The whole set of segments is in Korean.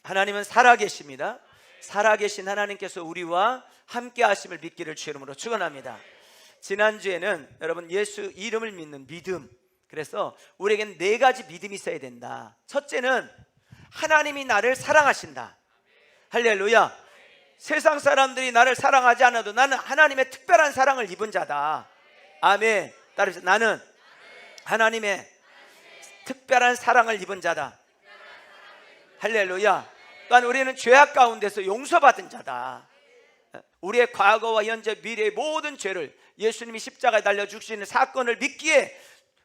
하나님은 살아계십니다. 살아계신 하나님께서 우리와 함께 하심을 믿기를 주 이름으로 축원합니다. 지난주에는 여러분 예수 이름을 믿는 믿음, 그래서 우리에겐 4가지 믿음이 있어야 된다. 첫째는 하나님이 나를 사랑하신다. 할렐루야. 세상 사람들이 나를 사랑하지 않아도 나는 하나님의 특별한 사랑을 입은 자다. 아멘. 따라서 나는 하나님의 특별한 사랑을 입은 자다. 할렐루야. 또한 우리는 죄악 가운데서 용서받은 자다. 우리의 과거와 현재 미래의 모든 죄를 예수님이 십자가에 달려 죽으시는 사건을 믿기에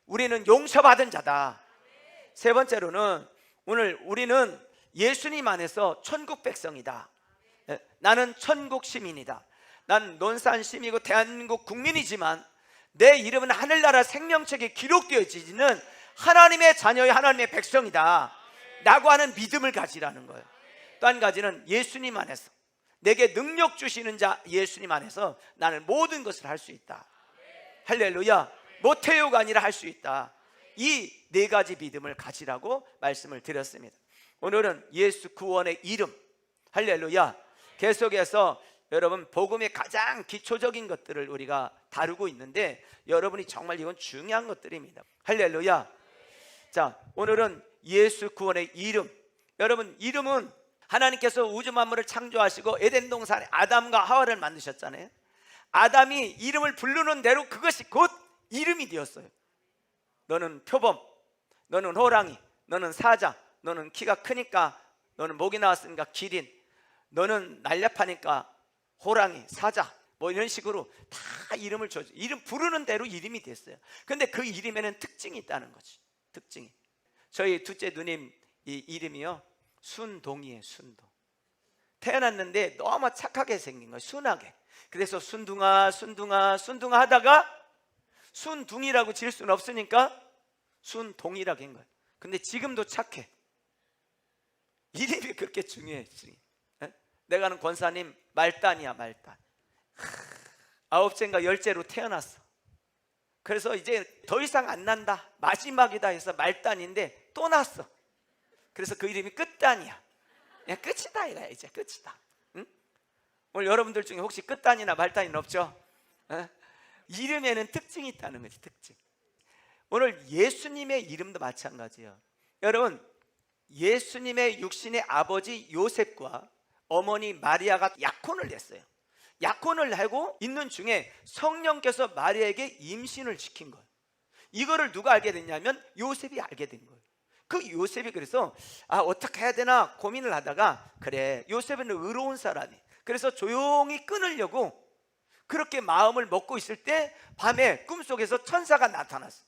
우리는 용서받은 자다. 세 번째로는 오늘 우리는 예수님 안에서 천국 백성이다. 나는 천국 시민이다. 난 논산시민이고 대한민국 국민이지만 내 이름은 하늘나라 생명책에 기록되어지는 하나님의 자녀의 하나님의 백성이다 라고 하는 믿음을 가지라는 거예요. 또 한 가지는 예수님 안에서 내게 능력 주시는 자 예수님 안에서 나는 모든 것을 할 수 있다. 할렐루야. 못해요가 아니라 할 수 있다. 이 4가지 믿음을 가지라고 말씀을 드렸습니다. 오늘은 예수 구원의 이름, 할렐루야, 계속해서 여러분 복음의 가장 기초적인 것들을 우리가 다루고 있는데 여러분이 정말 이건 중요한 것들입니다. 할렐루야. 자, 오늘은 예수 구원의 이름. 여러분, 이름은 하나님께서 우주 만물을 창조하시고 에덴 동산에 아담과 하와를 만드셨잖아요. 아담이 이름을 부르는 대로 그것이 곧 이름이 되었어요. 너는 표범, 너는 호랑이, 너는 사자, 너는 키가 크니까 너는 목이 나왔으니까 기린, 너는 날렵하니까 호랑이, 사자, 뭐 이런 식으로 다 이름을 줘줘. 이름 부르는 대로 이름이 됐어요. 근데 그 이름에는 특징이 있다는 거지. 특징이. 저희 둘째 누님 이 이름이요, 순동이에요. 순동. 태어났는데 너무 착하게 생긴 거예요. 순하게. 그래서 순둥아 순둥아 순둥아 하다가 순둥이라고 지을 수는 없으니까 순동이라고 한 거예요. 근데 지금도 착해. 이름이 그렇게 중요해. 내가 아는 권사님 말단이야. 말단. 9째인가 10째로 태어났어. 그래서 이제 더 이상 안 난다, 마지막이다 해서 말단인데 또 났어. 그래서 그 이름이 끝단이야. 야, 끝이다 이거야. 이제 끝이다. 응? 오늘 여러분들 중에 혹시 끝단이나 말단이 없죠? 이름에는 특징이 있다는 거지. 특징. 오늘 예수님의 이름도 마찬가지예요. 여러분, 예수님의 육신의 아버지 요셉과 어머니 마리아가 약혼을 했어요. 약혼을 하고 있는 중에 성령께서 마리아에게 임신을 시킨 거예요. 이거를 누가 알게 됐냐면 요셉이 알게 된 거예요. 그 요셉이 그래서 어떻게 해야 되나 고민을 하다가, 그래, 요셉은 의로운 사람이, 그래서 조용히 끊으려고 그렇게 마음을 먹고 있을 때 밤에 꿈속에서 천사가 나타났어.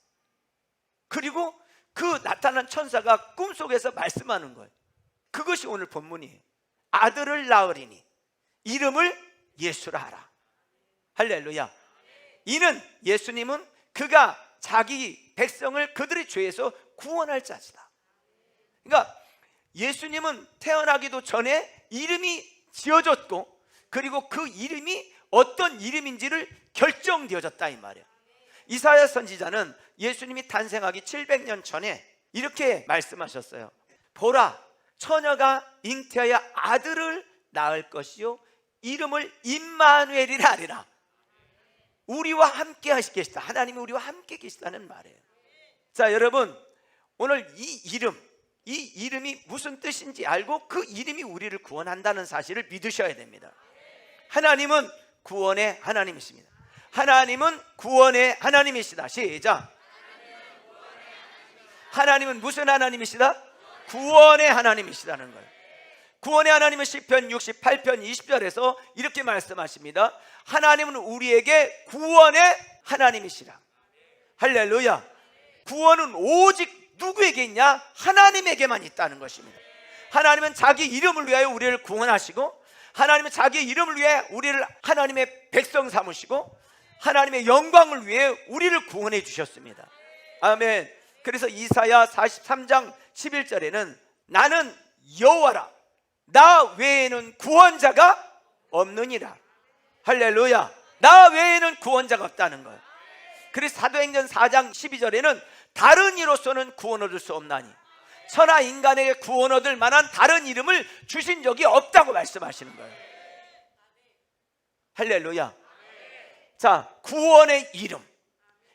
그리고 그 나타난 천사가 꿈속에서 말씀하는 거예요. 그것이 오늘 본문이에요. 아들을 낳으리니 이름을 예수라 하라. 할렐루야. 이는 예수님은 그가 자기 백성을 그들의 죄에서 구원할 자시다. 그러니까 예수님은 태어나기도 전에 이름이 지어졌고, 그리고 그 이름이 어떤 이름인지를 결정되어졌다 이 말이에요. 이사야 선지자는 예수님이 탄생하기 700년 전에 이렇게 말씀하셨어요. 보라, 처녀가 잉태하여 아들을 낳을 것이요 이름을 임마누엘이라 하리라. 우리와 함께 하시겠다. 하나님이 우리와 함께 계시다는 말이에요. 자, 여러분, 오늘 이 이름이 무슨 뜻인지 알고 그 이름이 우리를 구원한다는 사실을 믿으셔야 됩니다. 하나님은 구원의 하나님이십니다. 하나님은 구원의 하나님이시다. 시작. 하나님은 무슨 하나님이시다? 구원의 하나님이시다는 거예요. 구원의 하나님은 시편 68편 20절에서 이렇게 말씀하십니다. 하나님은 우리에게 구원의 하나님이시라. 할렐루야. 구원은 오직 누구에게 있냐? 하나님에게만 있다는 것입니다. 하나님은 자기 이름을 위하여 우리를 구원하시고, 하나님은 자기 이름을 위해 우리를 하나님의 백성 삼으시고, 하나님의 영광을 위해 우리를 구원해 주셨습니다. 아멘. 그래서 이사야 43장 11절에는 나는 여호와라, 나 외에는 구원자가 없느니라. 할렐루야. 나 외에는 구원자가 없다는 거예요. 그래서 사도행전 4장 12절에는 다른 이로서는 구원 얻을 수 없나니 천하 인간에게 구원 얻을 만한 다른 이름을 주신 적이 없다고 말씀하시는 거예요. 할렐루야. 자, 구원의 이름.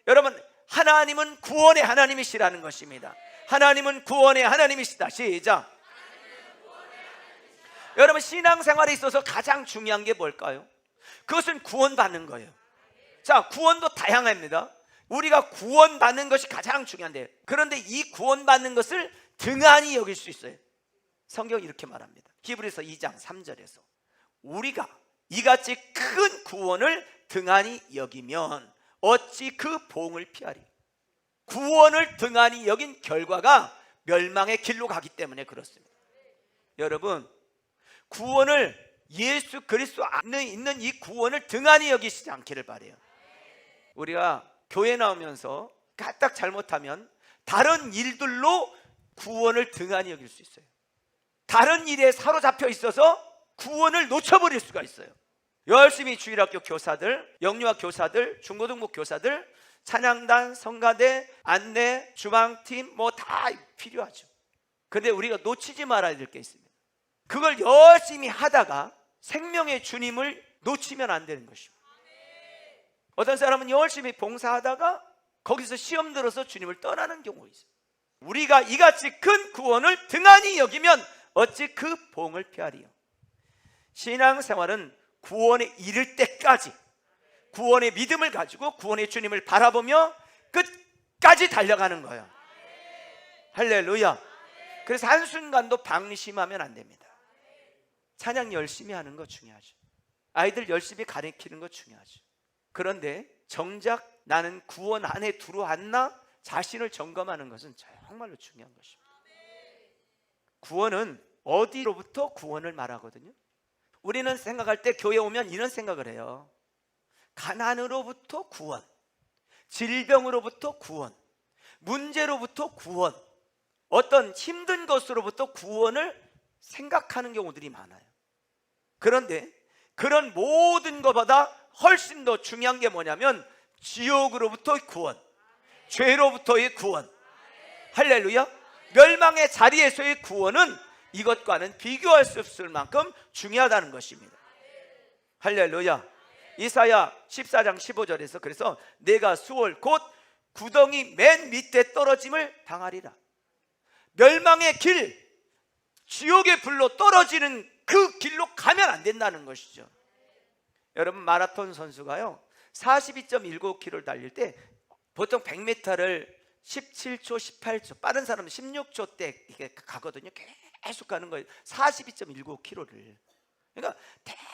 여러분, 하나님은 구원의 하나님이시라는 것입니다. 하나님은 구원의 하나님이시다. 시작. 여러분, 신앙생활에 있어서 가장 중요한 게 뭘까요? 그것은 구원받는 거예요. 자, 구원도 다양합니다. 우리가 구원받는 것이 가장 중요한데, 그런데 이 구원받는 것을 등한히 여길 수 있어요. 성경이 이렇게 말합니다. 히브리서 2장 3절에서 우리가 이같이 큰 구원을 등한히 여기면 어찌 그 보응을 피하리. 구원을 등한히 여긴 결과가 멸망의 길로 가기 때문에 그렇습니다. 여러분, 구원을, 예수 그리스도 안에 있는 이 구원을 등한히 여기시지 않기를 바라요. 우리가 교회 나오면서 까딱 잘못하면 다른 일들로 구원을 등한히 여길 수 있어요. 다른 일에 사로잡혀 있어서 구원을 놓쳐버릴 수가 있어요. 열심히 주일학교 교사들, 영유아 교사들, 중고등부 교사들, 찬양단, 성가대, 안내, 주방팀 뭐 다 필요하죠. 그런데 우리가 놓치지 말아야 될 게 있습니다. 그걸 열심히 하다가 생명의 주님을 놓치면 안 되는 것입니다. 어떤 사람은 열심히 봉사하다가 거기서 시험 들어서 주님을 떠나는 경우가 있어요. 우리가 이같이 큰 구원을 등한히 여기면 어찌 그 보응을 피하리요. 신앙생활은 구원에 이를 때까지 구원의 믿음을 가지고 구원의 주님을 바라보며 끝까지 달려가는 거예요. 할렐루야. 그래서 한순간도 방심하면 안 됩니다. 찬양 열심히 하는 거 중요하죠. 아이들 열심히 가르치는 거 중요하죠. 그런데 정작 나는 구원 안에 들어왔나 자신을 점검하는 것은 정말로 중요한 것입니다. 구원은 어디로부터 구원을 말하거든요. 우리는 생각할 때 교회 오면 이런 생각을 해요. 가난으로부터 구원, 질병으로부터 구원, 문제로부터 구원, 어떤 힘든 것으로부터 구원을 생각하는 경우들이 많아요. 그런데 그런 모든 것보다 훨씬 더 중요한 게 뭐냐면 지옥으로부터의 구원, 죄로부터의 구원. 할렐루야. 멸망의 자리에서의 구원은 이것과는 비교할 수 없을 만큼 중요하다는 것입니다. 할렐루야. 이사야 14장 15절에서 그래서 내가 수월 곧 구덩이 맨 밑에 떨어짐을 당하리라. 멸망의 길, 지옥의 불로 떨어지는 그 길로 가면 안 된다는 것이죠. 여러분, 마라톤 선수가요 42.19km를 달릴 때 보통 100m를 17초, 18초, 빠른 사람은 16초 때 이게 가거든요. 계속 가는 거예요. 42.19km를. 그러니까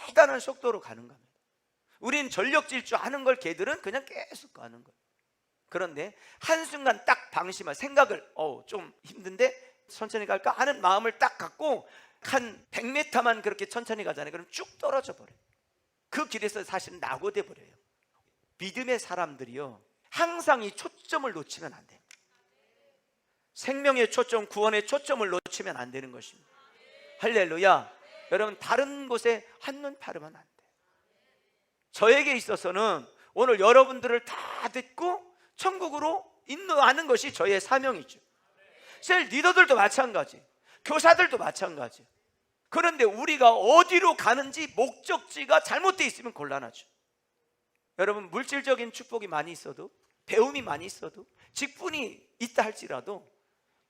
대단한 속도로 가는 겁니다. 우리는 전력 질주 하는 걸 걔들은 그냥 계속 가는 거예요. 그런데 한순간 딱 방심할 생각을 좀 힘든데 천천히 갈까 하는 마음을 딱 갖고 한 100m만 그렇게 천천히 가잖아요. 그럼 쭉 떨어져 버려요. 그 길에서 사실은 낙오돼 버려요. 믿음의 사람들이요 항상 이 초점을 놓치면 안 돼요. 생명의 초점, 구원의 초점을 놓치면 안 되는 것입니다. 할렐루야. 여러분, 다른 곳에 한눈 파르면 안 돼요. 저에게 있어서는 오늘 여러분들을 다 듣고 천국으로 인도하는 것이 저의 사명이죠. 셀 리더들도 마찬가지, 교사들도 마찬가지. 그런데 우리가 어디로 가는지 목적지가 잘못되어 있으면 곤란하죠. 여러분, 물질적인 축복이 많이 있어도, 배움이 많이 있어도, 직분이 있다 할지라도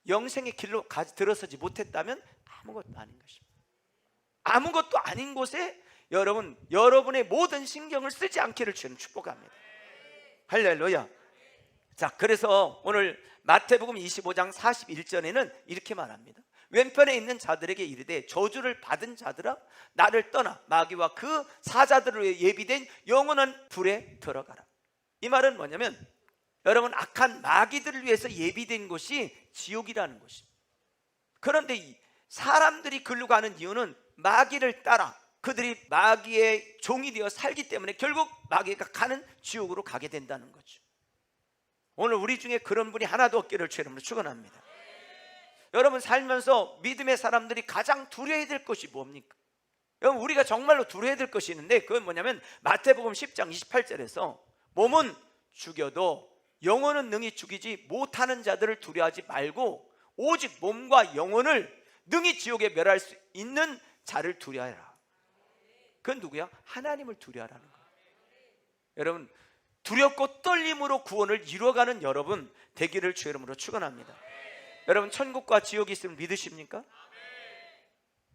영생의 길로 들어서지 못했다면 아무것도 아닌 것입니다. 아무것도 아닌 곳에 여러분의 모든 신경을 쓰지 않기를 주님 축복합니다. 할렐루야. 자, 그래서 오늘 마태복음 25장 41절에는 이렇게 말합니다. 왼편에 있는 자들에게 이르되 저주를 받은 자들아 나를 떠나 마귀와 그 사자들을 위해 예비된 영원한 불에 들어가라. 이 말은 뭐냐면 여러분, 악한 마귀들을 위해서 예비된 곳이 지옥이라는 것입니다. 그런데 이 사람들이 글로 가는 이유는 마귀를 따라 그들이 마귀의 종이 되어 살기 때문에 결국 마귀가 가는 지옥으로 가게 된다는 거죠. 오늘 우리 중에 그런 분이 하나도 없기를 주의 이름으로 축원합니다. 여러분, 살면서 믿음의 사람들이 가장 두려워야 될 것이 뭡니까? 여러분, 우리가 정말로 두려워야 될 것이 있는데 그건 뭐냐면 마태복음 10장 28절에서 몸은 죽여도 영혼은 능히 죽이지 못하는 자들을 두려워하지 말고 오직 몸과 영혼을 능히 지옥에 멸할 수 있는 자를 두려워하라. 그건 누구야? 하나님을 두려워하라는 거예요. 여러분, 두렵고 떨림으로 구원을 이루어가는 여러분 되기를 주의 이름으로 축원합니다. 여러분, 천국과 지옥이 있음을 믿으십니까?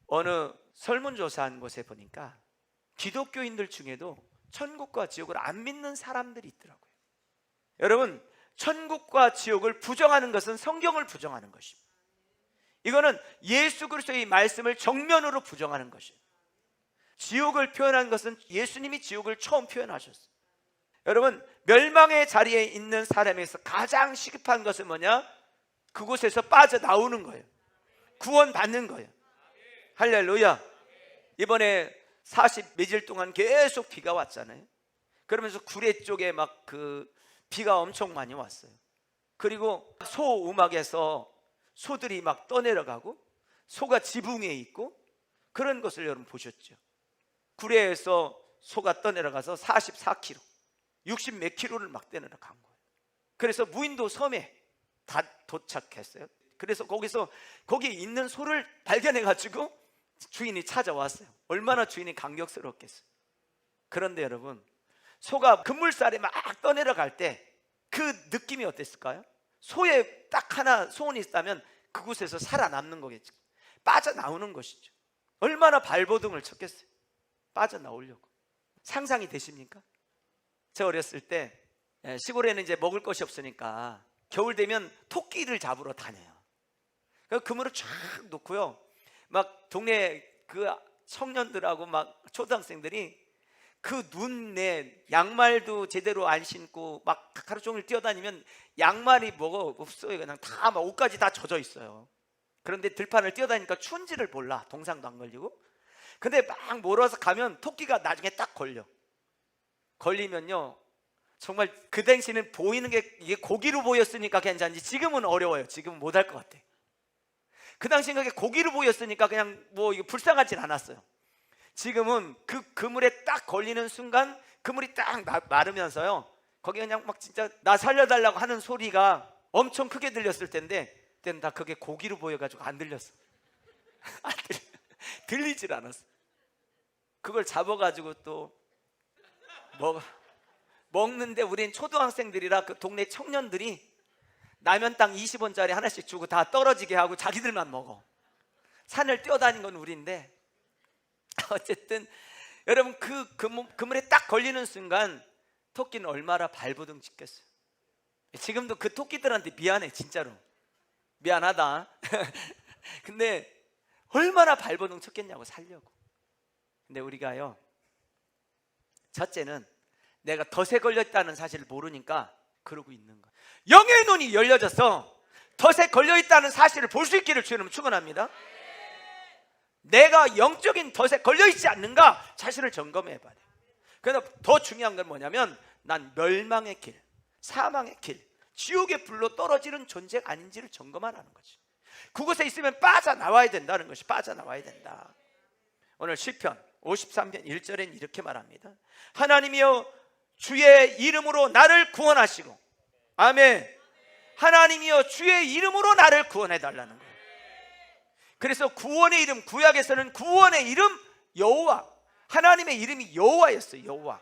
어느 설문조사한 곳에 보니까 기독교인들 중에도 천국과 지옥을 안 믿는 사람들이 있더라고요. 여러분, 천국과 지옥을 부정하는 것은 성경을 부정하는 것입니다. 이거는 예수 그리스도의 말씀을 정면으로 부정하는 것이에요. 지옥을 표현한 것은 예수님이 지옥을 처음 표현하셨어요. 여러분, 멸망의 자리에 있는 사람에서 가장 시급한 것은 뭐냐? 그곳에서 빠져나오는 거예요. 구원받는 거예요. 할렐루야. 이번에 40 며칠 동안 계속 비가 왔잖아요. 그러면서 구례 쪽에 막 비가 엄청 많이 왔어요. 그리고 소음악에서 소들이 막 떠내려가고 소가 지붕에 있고 그런 것을 여러분 보셨죠. 구례에서 소가 떠내려가서 44km 60 몇 킬로를 막 떠내려간 거예요. 그래서 무인도 섬에 다 도착했어요. 그래서 거기 있는 소를 발견해 가지고 주인이 찾아왔어요. 얼마나 주인이 감격스러웠겠어요. 그런데 여러분, 소가 급물살에 막 떠내려갈 때 그 느낌이 어땠을까요? 소에 딱 하나 소원이 있다면 그곳에서 살아남는 거겠죠. 빠져나오는 것이죠. 얼마나 발버둥을 쳤겠어요. 빠져나오려고. 상상이 되십니까? 제가 어렸을 때 시골에는 이제 먹을 것이 없으니까 겨울 되면 토끼를 잡으러 다녀요. 그물을 쫙 놓고요, 막 동네 그 청년들하고 막 초등학생들이 그 눈에 양말도 제대로 안 신고 막 하루 종일 뛰어다니면 양말이 뭐가 없어요. 그냥 다 막 옷까지 다 젖어 있어요. 그런데 들판을 뛰어다니니까 추운지를 몰라. 동상도 안 걸리고. 근데 막 몰아서 가면 토끼가 나중에 딱 걸리면요, 정말 그 당시에는 보이는 게 이게 고기로 보였으니까 괜찮지 지금은 어려워요. 지금은 못할 것 같아. 그 당시엔 그게 고기로 보였으니까 그냥 뭐 이거 불쌍하진 않았어요. 지금은 그 그물에 딱 걸리는 순간 그물이 딱 마르면서요, 거기 그냥 막 진짜 나 살려달라고 하는 소리가 엄청 크게 들렸을 텐데 그때는 다 그게 고기로 보여가지고 안 들렸어. 들리질 않았어. 그걸 잡아가지고 또 먹는데 우린 초등학생들이라 그 동네 청년들이 라면 땅 20원짜리 하나씩 주고 다 떨어지게 하고 자기들만 먹어. 산을 뛰어다닌 건 우리인데 어쨌든 여러분, 그 그물에 딱 걸리는 순간 토끼는 얼마나 발버둥 쳤겠어요. 지금도 그 토끼들한테 미안해. 진짜로 미안하다. 근데 얼마나 발버둥 쳤겠냐고, 살려고. 근데 우리가요, 첫째는 내가 덫에 걸려있다는 사실을 모르니까 그러고 있는 거예요. 영의 눈이 열려져서 덫에 걸려있다는 사실을 볼 수 있기를 주님 축원합니다. 내가 영적인 덫에 걸려있지 않는가 자신을 점검해 봐야 돼요. 그래서 더 중요한 건 뭐냐면 난 멸망의 길, 사망의 길, 지옥의 불로 떨어지는 존재가 아닌지를 점검하라는 거지. 그곳에 있으면 빠져나와야 된다는 것이, 빠져나와야 된다. 오늘 시편 53편 1절엔 이렇게 말합니다. 하나님이여 주의 이름으로 나를 구원하시고, 아멘. 하나님이여 주의 이름으로 나를 구원해 달라는 거예요. 그래서 구원의 이름, 구약에서는 구원의 이름 여호와, 하나님의 이름이 여호와였어요. 여호와.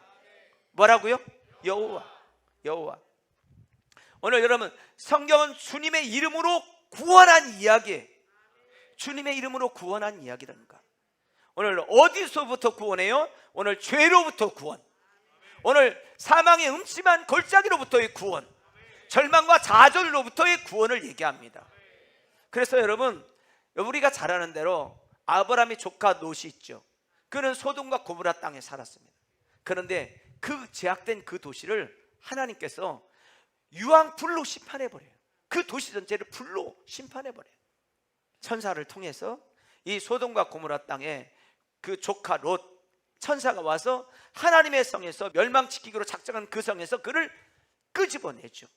뭐라고요? 여호와. 오늘 여러분, 성경은 주님의 이름으로 구원한 이야기예요. 주님의 이름으로 구원한 이야기라는가. 오늘 어디서부터 구원해요? 오늘 죄로부터 구원, 오늘 사망의 음침한 골짜기로부터의 구원, 절망과 좌절로부터의 구원을 얘기합니다. 그래서 여러분, 우리가 잘 아는 대로 아브라함의 조카 롯이 있죠. 그는 소돔과 고모라 땅에 살았습니다. 그런데 그 제약된 그 도시를 하나님께서 유황불로 심판해버려요. 그 도시 전체를 불로 심판해버려요. 천사를 통해서 이 소돔과 고모라 땅에 그 조카 롯, 천사가 와서 하나님의 성에서 멸망시키기로 작정한 그 성에서 그를 끄집어내죠.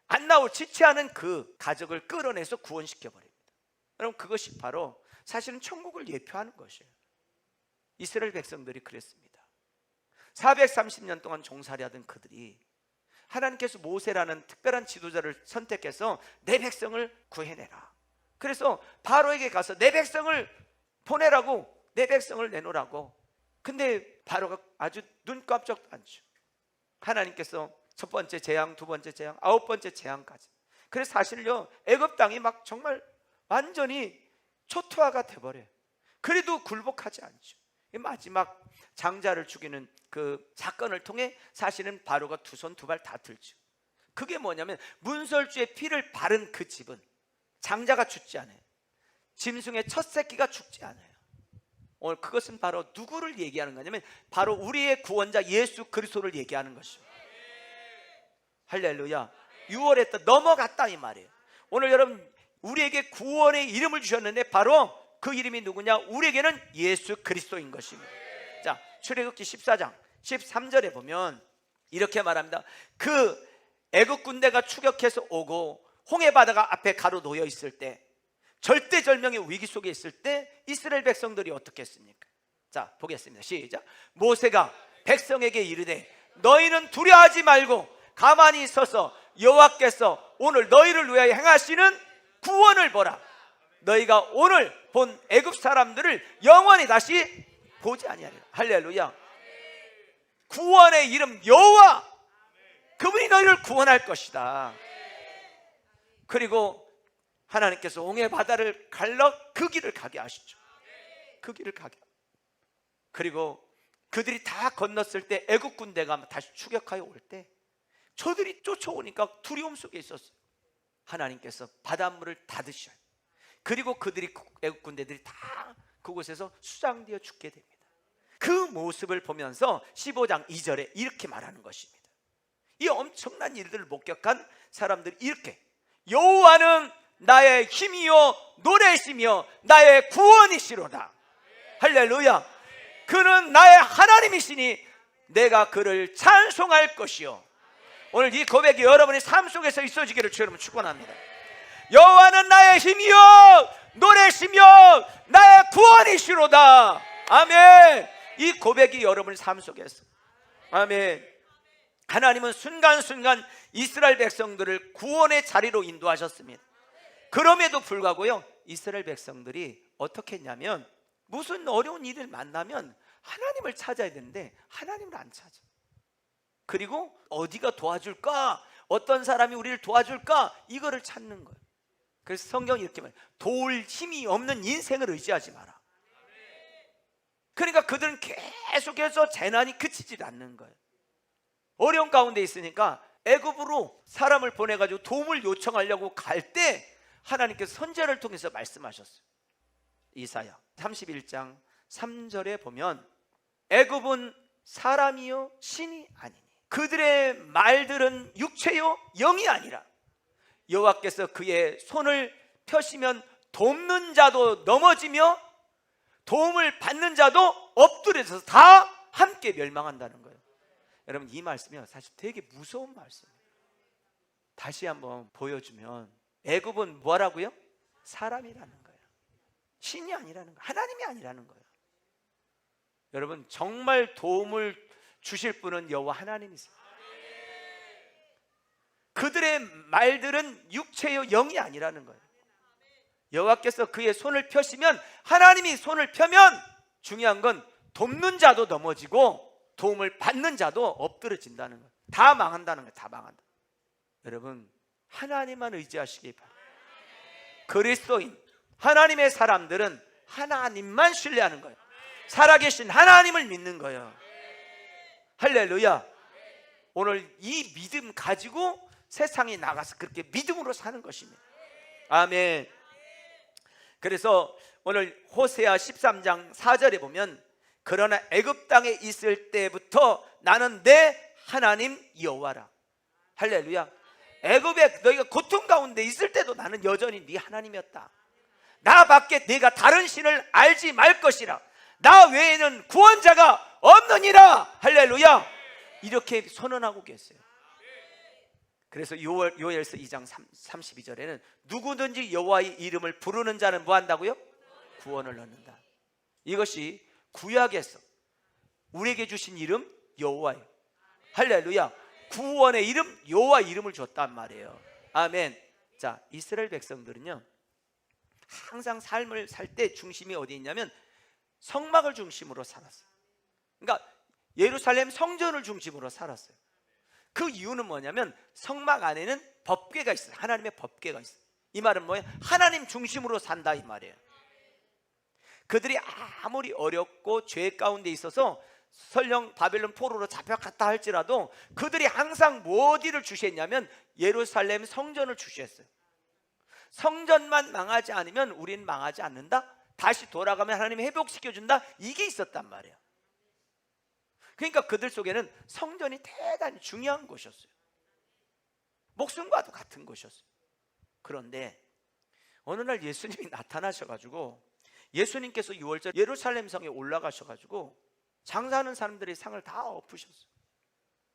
안 나올 지체하는 그 가족을 끌어내서 구원시켜버립니다. 여러분, 그것이 바로 사실은 천국을 예표하는 것이에요. 이스라엘 백성들이 그랬습니다. 430년 동안 종살이 하던 그들이 하나님께서 모세라는 특별한 지도자를 선택해서 내 백성을 구해내라, 그래서 바로에게 가서 내 백성을 보내라고, 내 백성을 내놓으라고. 근데 바로가 아주 눈 깜짝도 않죠. 하나님께서 첫 번째 재앙, 두 번째 재앙, 아홉 번째 재앙까지. 그래서 사실요, 애굽 땅이 막 정말 완전히 초토화가 돼버려요. 그래도 굴복하지 않죠. 마지막 장자를 죽이는 그 사건을 통해 사실은 바로가 두 손 두 발 다 들죠. 그게 뭐냐면 문설주의 피를 바른 그 집은 장자가 죽지 않아요. 짐승의 첫 새끼가 죽지 않아요. 오늘 그것은 바로 누구를 얘기하는 거냐면 바로 우리의 구원자 예수 그리스도를 얘기하는 것입니다. 할렐루야. 6월에 또 넘어갔다 이 말이에요. 오늘 여러분, 우리에게 구원의 이름을 주셨는데 바로 그 이름이 누구냐? 우리에게는 예수 그리스도인 것입니다. 자, 출애굽기 14장 13절에 보면 이렇게 말합니다. 그 애굽 군대가 추격해서 오고 홍해 바다가 앞에 가로 놓여 있을 때, 절대절명의 위기 속에 있을 때 이스라엘 백성들이 어떻게 했습니까? 자, 보겠습니다. 시작. 모세가 백성에게 이르되 너희는 두려워하지 말고 가만히 서서 여호와께서 오늘 너희를 위하여 행하시는 구원을 보라. 너희가 오늘 본 애굽 사람들을 영원히 다시 보지 아니하리라. 할렐루야. 구원의 이름 여호와, 그분이 너희를 구원할 것이다. 그리고 하나님께서 홍해 바다를 갈라 그 길을 가게 하시죠. 그 길을 가게. 그리고 그들이 다 건넜을 때 애굽 군대가 다시 추격하여 올 때 저들이 쫓아오니까 두려움 속에 있었어요. 하나님께서 바닷물을 닫으셔요. 그리고 그들이, 애굽 군대들이 다 그곳에서 수장되어 죽게 됩니다. 그 모습을 보면서 15장 2절에 이렇게 말하는 것입니다. 이 엄청난 일들을 목격한 사람들이 이렇게, 여호와는 나의 힘이요 노래시며 나의 구원이시로다. 할렐루야. 그는 나의 하나님이시니 내가 그를 찬송할 것이요. 오늘 이 고백이 여러분의 삶 속에서 있어지기를 주여 축원합니다. 여호와는 나의 힘이요 노래시며 나의 구원이시로다. 아멘. 이 고백이 여러분의 삶 속에서, 아멘. 하나님은 순간순간 이스라엘 백성들을 구원의 자리로 인도하셨습니다. 그럼에도 불구하고요, 이스라엘 백성들이 어떻게 했냐면 무슨 어려운 일을 만나면 하나님을 찾아야 되는데 하나님을 안 찾아. 그리고 어디가 도와줄까, 어떤 사람이 우리를 도와줄까, 이거를 찾는 거예요. 그래서 성경이 이렇게 말해요. 도울 힘이 없는 인생을 의지하지 마라. 그러니까 그들은 계속해서 재난이 그치질 않는 거예요. 어려운 가운데 있으니까 애굽으로 사람을 보내가지고 도움을 요청하려고 갈 때 하나님께서 선지자를 통해서 말씀하셨어요. 이사야 31장 3절에 보면 애굽은 사람이요 신이 아니니 그들의 말들은 육체요 영이 아니라 여호와께서 그의 손을 펴시면 돕는 자도 넘어지며 도움을 받는 자도 엎드려져서 다 함께 멸망한다는 거예요. 여러분, 이 말씀이요 사실 되게 무서운 말씀이에요. 다시 한번 보여주면 애굽은 뭐라고요? 사람이라는 거예요. 신이 아니라는 거예요. 하나님이 아니라는 거예요. 여러분, 정말 도움을 주실 분은 여호와 하나님이세요. 그들의 말들은 육체요 영이 아니라는 거예요. 여호와께서 그의 손을 펴시면, 하나님이 손을 펴면 중요한 건 돕는 자도 넘어지고 도움을 받는 자도 엎드러진다는 거예요. 다 망한다는 거예요. 다 망한다. 여러분, 하나님만 의지하시기 바랍니다. 그리스도인 하나님의 사람들은 하나님만 신뢰하는 거예요. 살아계신 하나님을 믿는 거예요. 할렐루야. 오늘 이 믿음 가지고 세상에 나가서 그렇게 믿음으로 사는 것입니다. 아멘. 그래서 오늘 호세아 13장 4절에 보면 그러나 애굽 땅에 있을 때부터 나는 내 하나님 여호와라. 할렐루야. 애굽에 너희가 고통 가운데 있을 때도 나는 여전히 네 하나님이었다. 나 밖에 네가 다른 신을 알지 말 것이라. 나 외에는 구원자가 없느니라. 할렐루야. 이렇게 선언하고 계세요. 그래서 요엘서 2장 32절에는 누구든지 여호와의 이름을 부르는 자는 뭐 한다고요? 구원을 얻는다. 이것이 구약에서 우리에게 주신 이름 여호와예요. 할렐루야. 구원의 이름 여호와 이름을 줬단 말이에요. 아멘. 자, 이스라엘 백성들은요 항상 삶을 살 때 중심이 어디 있냐면 성막을 중심으로 살았어요. 그러니까 예루살렘 성전을 중심으로 살았어요. 그 이유는 뭐냐면 성막 안에는 법궤가 있어요. 하나님의 법궤가 있어요. 이 말은 뭐예요? 하나님 중심으로 산다 이 말이에요. 그들이 아무리 어렵고 죄 가운데 있어서 설령 바벨론 포로로 잡혀갔다 할지라도 그들이 항상 어디를 주시했냐면 예루살렘 성전을 주시했어요. 성전만 망하지 않으면 우리는 망하지 않는다, 다시 돌아가면 하나님이 회복시켜준다, 이게 있었단 말이에요. 그러니까 그들 속에는 성전이 대단히 중요한 곳이었어요. 목숨과도 같은 곳이었어요. 그런데 어느 날 예수님이 나타나셔가지고, 예수님께서 6월절 예루살렘 성에 올라가셔가지고 장사하는 사람들의 상을 다 엎으셨어요.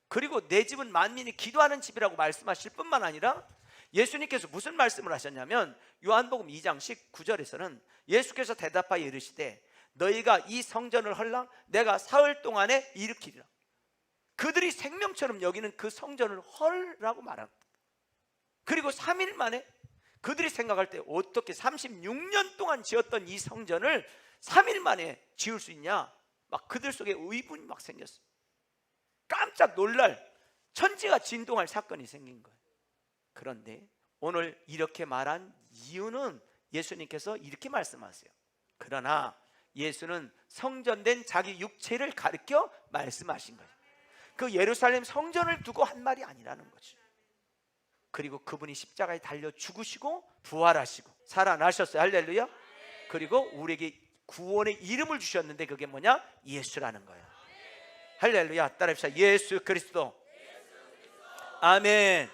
그리고 내 집은 만민이 기도하는 집이라고 말씀하실 뿐만 아니라 예수님께서 무슨 말씀을 하셨냐면 요한복음 2장 19절에서는 예수께서 대답하여 이르시되 너희가 이 성전을 헐라 내가 사흘 동안에 일으키리라. 그들이 생명처럼 여기는 그 성전을 헐라고 말합니다. 그리고 3일 만에 그들이 생각할 때 어떻게 36년 동안 지었던 이 성전을 3일 만에 지을 수 있냐, 막 그들 속에 의문이 막 생겼어요. 깜짝 놀랄, 천지가 진동할 사건이 생긴 거예요. 그런데 오늘 이렇게 말한 이유는 예수님께서 이렇게 말씀하세요. 그러나 예수는 성전된 자기 육체를 가리켜 말씀하신 거예요. 그 예루살렘 성전을 두고 한 말이 아니라는 거죠. 그리고 그분이 십자가에 달려 죽으시고 부활하시고 살아나셨어요. 할렐루야. 그리고 우리에게 구원의 이름을 주셨는데 그게 뭐냐? 예수라는 거예요. 할렐루야. 따라합시다. 예수 그리스도. 아멘.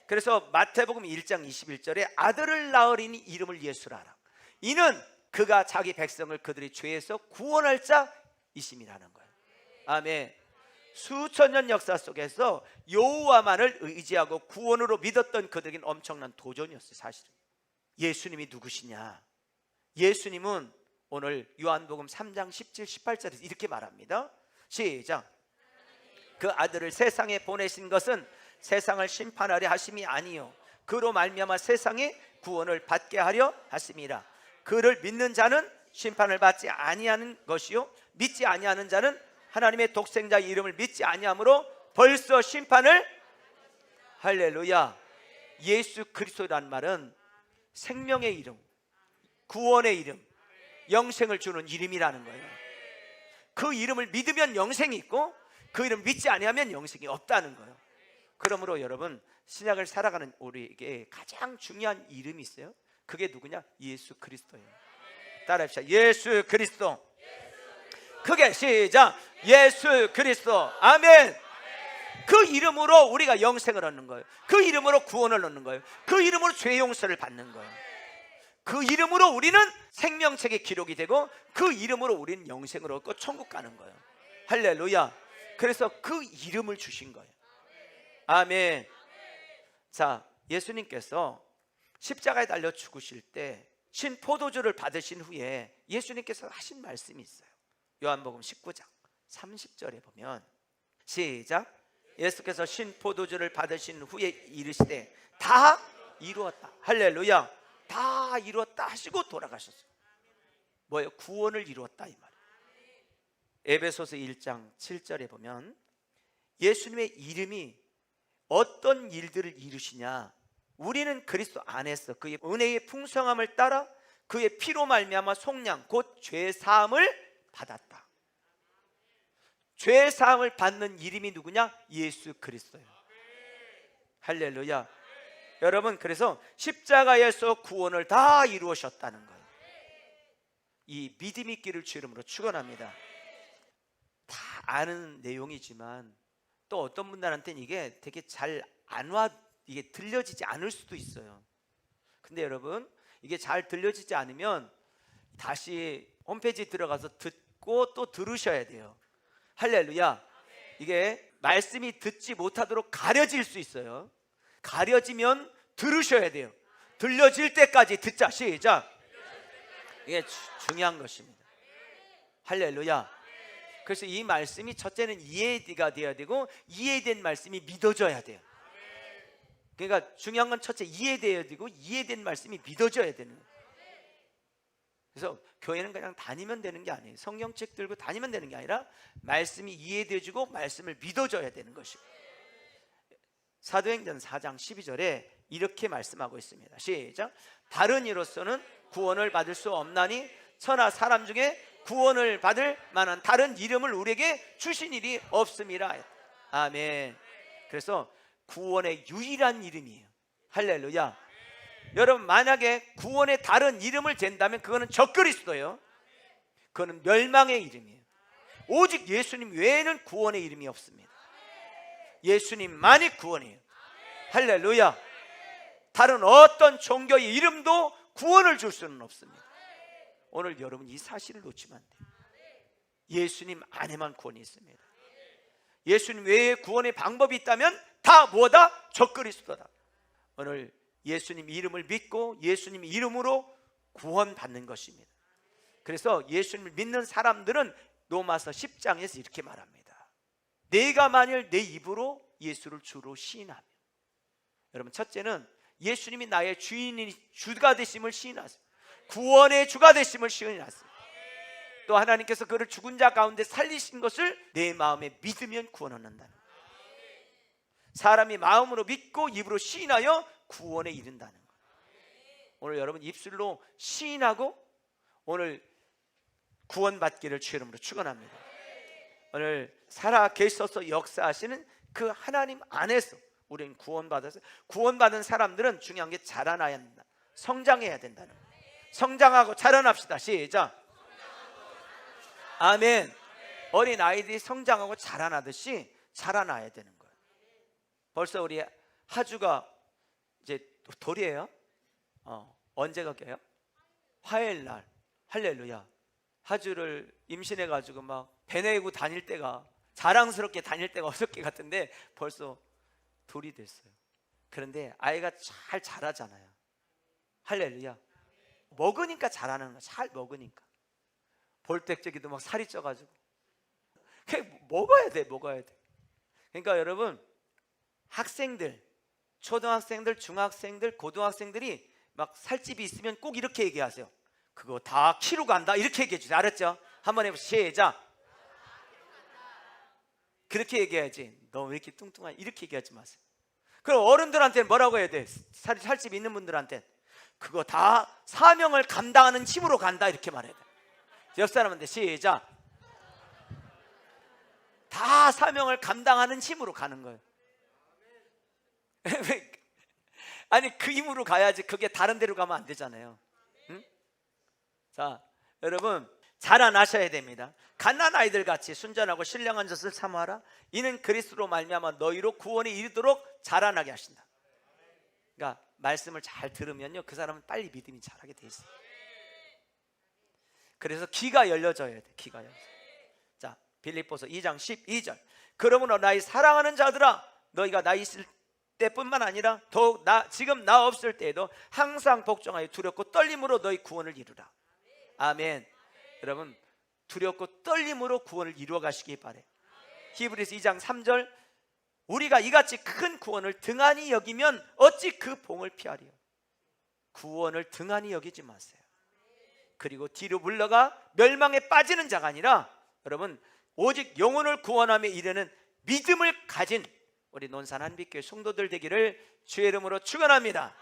그래서 마태복음 1장 21절에 아들을 낳으리니 이름을 예수라 하라. 이는 그가 자기 백성을 그들의 죄에서 구원할 자이심이라는 거예요. 아멘. 수천 년 역사 속에서 여호와만을 의지하고 구원으로 믿었던 그들에게는 엄청난 도전이었어요. 사실은 예수님이 누구시냐? 예수님은 오늘 요한복음 3장 17, 18절에서 이렇게 말합니다. 시작. 그 아들을 세상에 보내신 것은 세상을 심판하려 하심이 아니요 그로 말미암아 세상에 구원을 받게 하려 하심이라. 그를 믿는 자는 심판을 받지 아니하는 것이요 믿지 아니하는 자는 하나님의 독생자의 이름을 믿지 아니하므로 벌써 심판을. 할렐루야. 예수 그리스도라는 말은 생명의 이름, 구원의 이름, 영생을 주는 이름이라는 거예요. 그 이름을 믿으면 영생이 있고 그 이름 믿지 아니하면 영생이 없다는 거예요. 그러므로 여러분, 신약을 살아가는 우리에게 가장 중요한 이름이 있어요. 그게 누구냐? 예수 그리스도예요. 따라합시다. 예수 그리스도. 크게 시작. 예수 그리스도. 아멘. 그 이름으로 우리가 영생을 얻는 거예요. 그 이름으로 구원을 얻는 거예요. 그 이름으로 죄 용서를 받는 거예요. 그 이름으로 우리는 생명책에 기록이 되고 그 이름으로 우리는 영생을 얻고 천국 가는 거예요. 할렐루야. 그래서 그 이름을 주신 거예요. 아멘. 자, 예수님께서 십자가에 달려 죽으실 때 신 포도주를 받으신 후에 예수님께서 하신 말씀이 있어요. 요한복음 19장 30절에 보면 시작. 예수께서 신 포도주를 받으신 후에 이르시되 다 이루었다. 할렐루야. 다 이루었다 하시고 돌아가셨어요. 뭐예요? 구원을 이루었다 이 말이에요. 에베소서 1장 7절에 보면 예수님의 이름이 어떤 일들을 이루시냐? 우리는 그리스도 안에서 그의 은혜의 풍성함을 따라 그의 피로 말미암아 속량 곧 죄사함을 받았다. 죄사함을 받는 이름이 누구냐? 예수 그리스도예요. 할렐루야. 여러분, 그래서 십자가에서 구원을 다 이루으셨다는 거예요. 이 믿음 있기를 주 이름으로 축원합니다. 다 아는 내용이지만 또 어떤 분들한테는 이게 되게 잘 안 와, 이게 들려지지 않을 수도 있어요. 근데 여러분, 이게 잘 들려지지 않으면 다시 홈페이지 들어가서 듣고 또 들으셔야 돼요. 할렐루야. 이게 말씀이 듣지 못하도록 가려질 수 있어요. 가려지면 들으셔야 돼요. 들려질 때까지 듣자. 시작. 이게 중요한 것입니다. 할렐루야. 그래서 이 말씀이 첫째는 이해가 되어야 되고 이해된 말씀이 믿어져야 돼요. 그러니까 중요한 건 첫째 이해되어야 되고 이해된 말씀이 믿어져야 되는 거예요. 그래서 교회는 그냥 다니면 되는 게 아니에요. 성경책 들고 다니면 되는 게 아니라 말씀이 이해되어지고 말씀을 믿어줘야 되는 것이고, 사도행전 4장 12절에 이렇게 말씀하고 있습니다. 시작. 다른 이로서는 구원을 받을 수 없나니 천하 사람 중에 구원을 받을 만한 다른 이름을 우리에게 주신 일이 없음이라. 아멘. 그래서 구원의 유일한 이름이에요. 할렐루야. 여러분, 만약에 구원의 다른 이름을 댄다면 그거는 적그리스도예요. 그거는 멸망의 이름이에요. 오직 예수님 외에는 구원의 이름이 없습니다. 예수님만이 구원이에요. 할렐루야. 다른 어떤 종교의 이름도 구원을 줄 수는 없습니다. 오늘 여러분 이 사실을 놓치면 안 돼요. 예수님 안에만 구원이 있습니다. 예수님 외에 구원의 방법이 있다면 다 뭐다? 적그리스도다. 오늘 예수님 이름을 믿고 예수님 이름으로 구원받는 것입니다. 그래서 예수님을 믿는 사람들은 로마서 10장에서 이렇게 말합니다. 내가 만일 내 입으로 예수를 주로 시인하면, 여러분, 첫째는 예수님이 나의 주인이 주가 되심을 시인하세요. 구원의 주가 되심을 시인하세요. 또 하나님께서 그를 죽은 자 가운데 살리신 것을 내 마음에 믿으면 구원 얻는다는 거예요. 사람이 마음으로 믿고 입으로 시인하여 구원에 이른다는 거예요. 오늘 여러분 입술로 시인하고 오늘 구원받기를 주의 이름으로 축원합니다. 오늘 살아 계셔서 역사하시는 그 하나님 안에서 우리는 구원받아서, 구원받은 사람들은 중요한 게 자라나야 된다. 성장해야 된다는 거예요. 성장하고 자라납시다. 시작. 아멘. 어린 아이들이 성장하고 자라나듯이 자라나야 되는 거예요. 벌써 우리 하주가 이제 돌이에요. 언제가 껴요? 화요일 날. 할렐루야. 하주를 임신해 가지고 막 배내고 다닐 때가, 자랑스럽게 다닐 때가 어저께 같은데 벌써 돌이 됐어요. 그런데 아이가 잘 자라잖아요. 할렐루야. 먹으니까 자라는 거야. 잘 먹으니까. 볼때적이도 막 살이 쪄가지고 먹어야 돼. 그러니까 여러분, 학생들, 초등학생들, 중학생들, 고등학생들이 막 살집이 있으면 꼭 이렇게 얘기하세요. 그거 다 키로 간다. 이렇게 얘기해 주세요. 알았죠? 한번 해보세요. 시작. 그렇게 얘기해야지. 너 왜 이렇게 뚱뚱하냐 이렇게 얘기하지 마세요. 그럼 어른들한테는 뭐라고 해야 돼? 살집 있는 분들한테 그거 다 사명을 감당하는 힘으로 간다. 이렇게 말해야 돼. 옆 사람한테 시작. 다 사명을 감당하는 힘으로 가는 거예요. 아니 그 힘으로 가야지. 그게 다른 데로 가면 안 되잖아요. 응? 자, 여러분 자라나셔야 됩니다. 갓난 아이들 같이 순전하고 신령한 젖을 사모하라. 이는 그리스도로 말미암아 너희로 구원에 이르도록 자라나게 하신다. 그러니까 말씀을 잘 들으면요, 그 사람은 빨리 믿음이 자라게 돼 있어요. 그래서 귀가 열려져야 돼. 귀가 열려. 자, 빌립보서 2장 12절. 그러므로 나의 사랑하는 자들아, 너희가 나 있을 때뿐만 아니라 더욱 지금 나 없을 때에도 항상 복종하여 두렵고 떨림으로 너희 구원을 이루라. 아멘. 여러분, 두렵고 떨림으로 구원을 이루어 가시기 바래요. 히브리서 2장 3절. 우리가 이같이 큰 구원을 등한히 여기면 어찌 그 봉을 피하리요. 구원을 등한히 여기지 마세요. 그리고 뒤로 물러가 멸망에 빠지는 자가 아니라, 여러분, 오직 영혼을 구원하며 이르는 믿음을 가진 우리 논산 한빛교회 성도들 되기를 주의 이름으로 축원합니다.